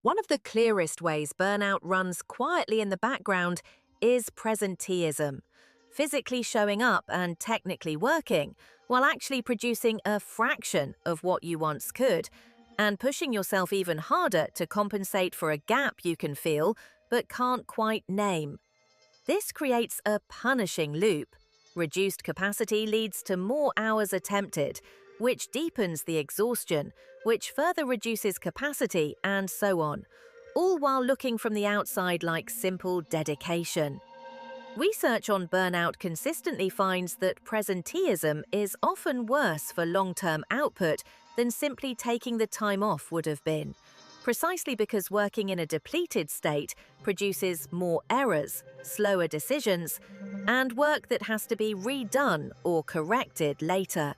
One of the clearest ways burnout runs quietly in the background is presenteeism, physically showing up and technically working, while actually producing a fraction of what you once could, and pushing yourself even harder to compensate for a gap you can feel but can't quite name. This creates a punishing loop. Reduced capacity leads to more hours attempted, which deepens the exhaustion, which further reduces capacity, and so on, all while looking from the outside like simple dedication. Research on burnout consistently finds that presenteeism is often worse for long-term output than simply taking the time off would have been, precisely because working in a depleted state produces more errors, slower decisions, and work that has to be redone or corrected later.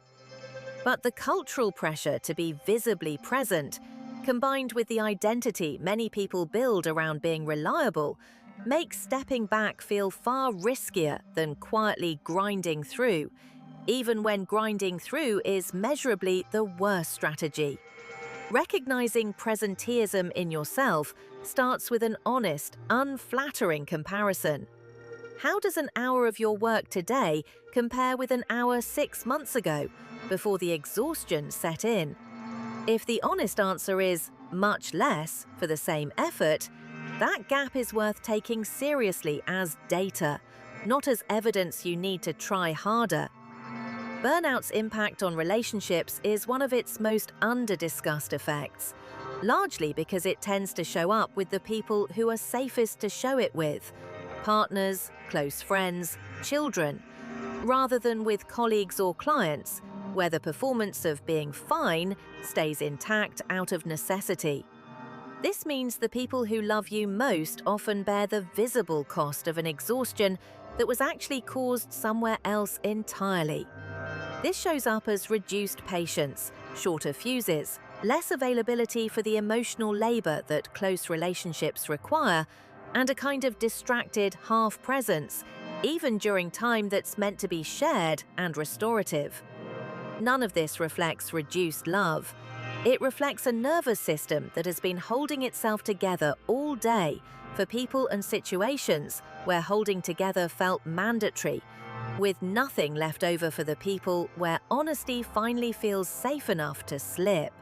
But the cultural pressure to be visibly present, combined with the identity many people build around being reliable, makes stepping back feel far riskier than quietly grinding through, even when grinding through is measurably the worst strategy. Recognizing presenteeism in yourself starts with an honest, unflattering comparison. How does an hour of your work today compare with an hour 6 months ago, before the exhaustion set in? If the honest answer is much less for the same effort, that gap is worth taking seriously as data, not as evidence you need to try harder. Burnout's impact on relationships is one of its most under-discussed effects, largely because it tends to show up with the people who are safest to show it with: partners, close friends, children, rather than with colleagues or clients, where the performance of being fine stays intact out of necessity. This means the people who love you most often bear the visible cost of an exhaustion that was actually caused somewhere else entirely. This shows up as reduced patience, shorter fuses, less availability for the emotional labor that close relationships require, and a kind of distracted half-presence, even during time that's meant to be shared and restorative. None of this reflects reduced love. It reflects a nervous system that has been holding itself together all day for people and situations where holding together felt mandatory, with nothing left over for the people where honesty finally feels safe enough to slip.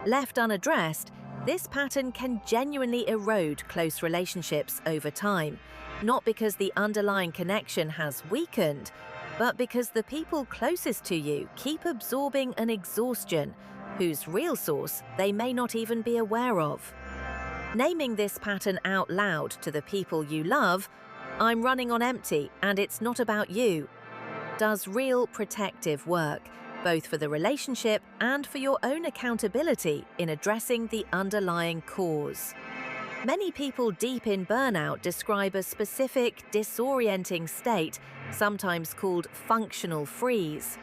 Left unaddressed, this pattern can genuinely erode close relationships over time, not because the underlying connection has weakened, but because the people closest to you keep absorbing an exhaustion whose real source they may not even be aware of. Naming this pattern out loud to the people you love, "I'm running on empty and it's not about you," does real protective work, both for the relationship and for your own accountability in addressing the underlying cause. Many people deep in burnout describe a specific, disorienting state, sometimes called functional freeze,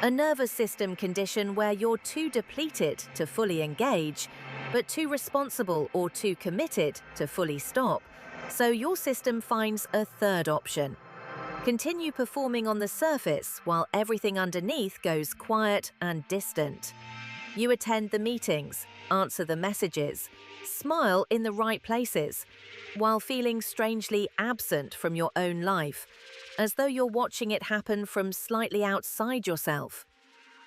a nervous system condition where you're too depleted to fully engage, but too responsible or too committed to fully stop. So your system finds a third option: continue performing on the surface while everything underneath goes quiet and distant. You attend the meetings, answer the messages, smile in the right places, while feeling strangely absent from your own life, as though you're watching it happen from slightly outside yourself.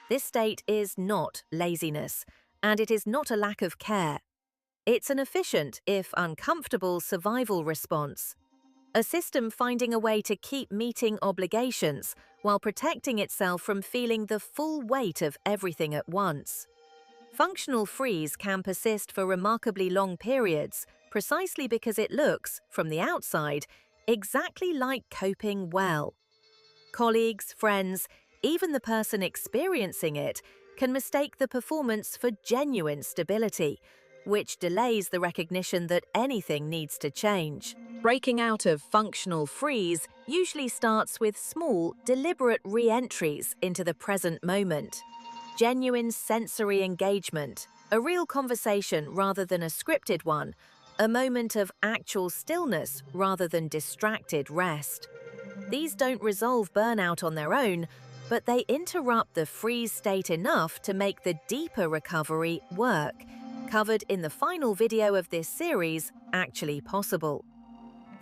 This state is not laziness, and it is not a lack of care. It's an efficient, if uncomfortable, survival response. A system finding a way to keep meeting obligations while protecting itself from feeling the full weight of everything at once. Functional freeze can persist for remarkably long periods, precisely because it looks, from the outside, exactly like coping well. Colleagues, friends, even the person experiencing it can mistake the performance for genuine stability, which delays the recognition that anything needs to change. Breaking out of functional freeze usually starts with small, deliberate re-entries into the present moment. Genuine sensory engagement, a real conversation rather than a scripted one, a moment of actual stillness rather than distracted rest. These don't resolve burnout on their own, but they interrupt the freeze state enough to make the deeper recovery work, covered in the final video of this series, actually possible?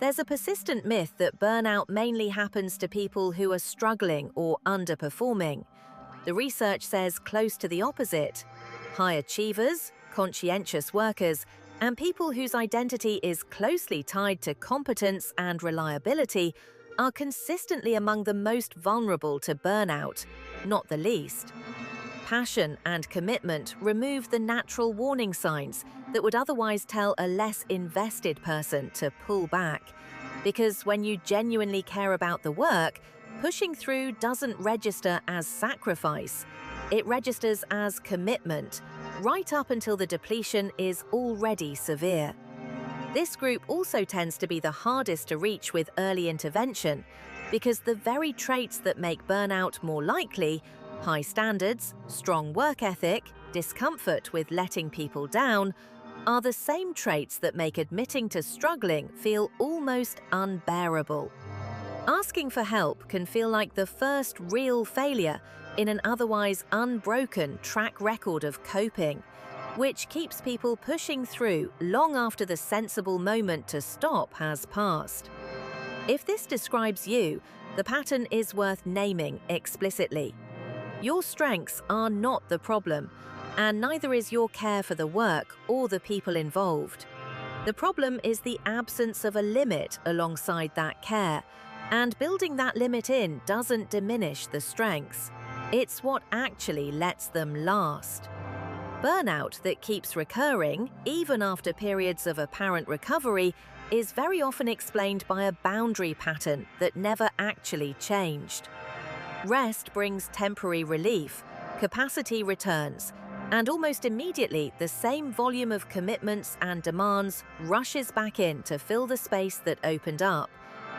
There's a persistent myth that burnout mainly happens to people who are struggling or underperforming. The research says close to the opposite. High achievers, conscientious workers, and people whose identity is closely tied to competence and reliability are consistently among the most vulnerable to burnout, not the least. Passion and commitment remove the natural warning signs that would otherwise tell a less invested person to pull back. Because when you genuinely care about the work, pushing through doesn't register as sacrifice. It registers as commitment, right up until the depletion is already severe. This group also tends to be the hardest to reach with early intervention, because the very traits that make burnout more likely — high standards, strong work ethic, discomfort with letting people down — are the same traits that make admitting to struggling feel almost unbearable. Asking for help can feel like the first real failure in an otherwise unbroken track record of coping, which keeps people pushing through long after the sensible moment to stop has passed. If this describes you, the pattern is worth naming explicitly. Your strengths are not the problem, and neither is your care for the work or the people involved. The problem is the absence of a limit alongside that care, and building that limit in doesn't diminish the strengths. It's what actually lets them last. Burnout that keeps recurring, even after periods of apparent recovery, is very often explained by a boundary pattern that never actually changed. Rest brings temporary relief, capacity returns, and almost immediately the same volume of commitments and demands rushes back in to fill the space that opened up.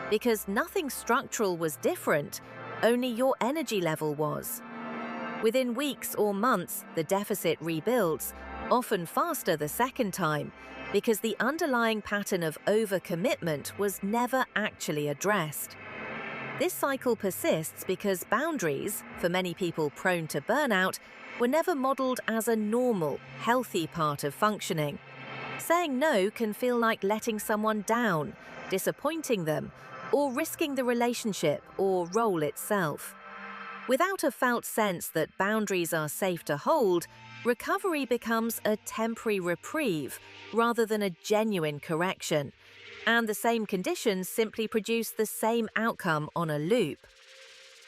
Because nothing structural was different, only your energy level was. Within weeks or months, the deficit rebuilds, often faster the second time, because the underlying pattern of overcommitment was never actually addressed. This cycle persists because boundaries, for many people prone to burnout, were never modeled as a normal, healthy part of functioning. Saying no can feel like letting someone down, disappointing them, or risking the relationship or role itself. Without a felt sense that boundaries are safe to hold, recovery becomes a temporary reprieve rather than a genuine correction, and the same conditions simply produce the same outcome on a loop.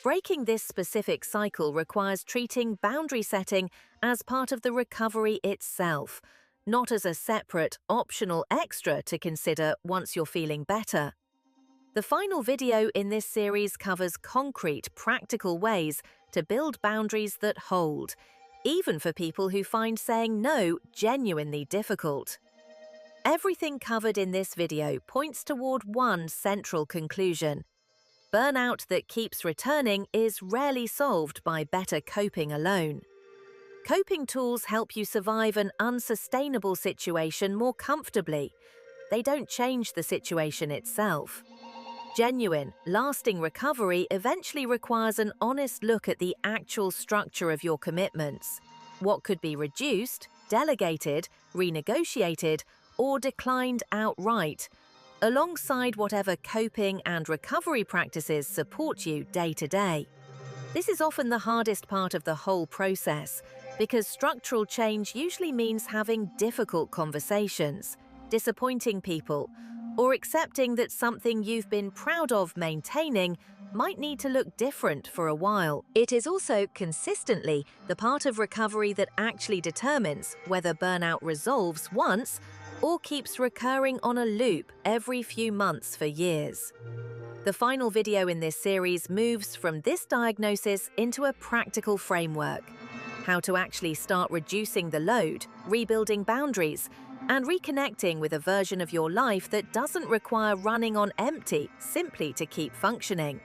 Breaking this specific cycle requires treating boundary setting as part of the recovery itself, not as a separate, optional extra to consider once you're feeling better. The final video in this series covers concrete, practical ways to build boundaries that hold, even for people who find saying no genuinely difficult. Everything covered in this video points toward one central conclusion. Burnout that keeps returning is rarely solved by better coping alone. Coping tools help you survive an unsustainable situation more comfortably. They don't change the situation itself. Genuine, lasting recovery eventually requires an honest look at the actual structure of your commitments. What could be reduced, delegated, renegotiated, or declined outright, alongside whatever coping and recovery practices support you day to day. This is often the hardest part of the whole process, because structural change usually means having difficult conversations, disappointing people, or accepting that something you've been proud of maintaining might need to look different for a while. It is also consistently the part of recovery that actually determines whether burnout resolves once or keeps recurring on a loop every few months for years. The final video in this series moves from this diagnosis into a practical framework: how to actually start reducing the load, rebuilding boundaries, and reconnecting with a version of your life that doesn't require running on empty simply to keep functioning.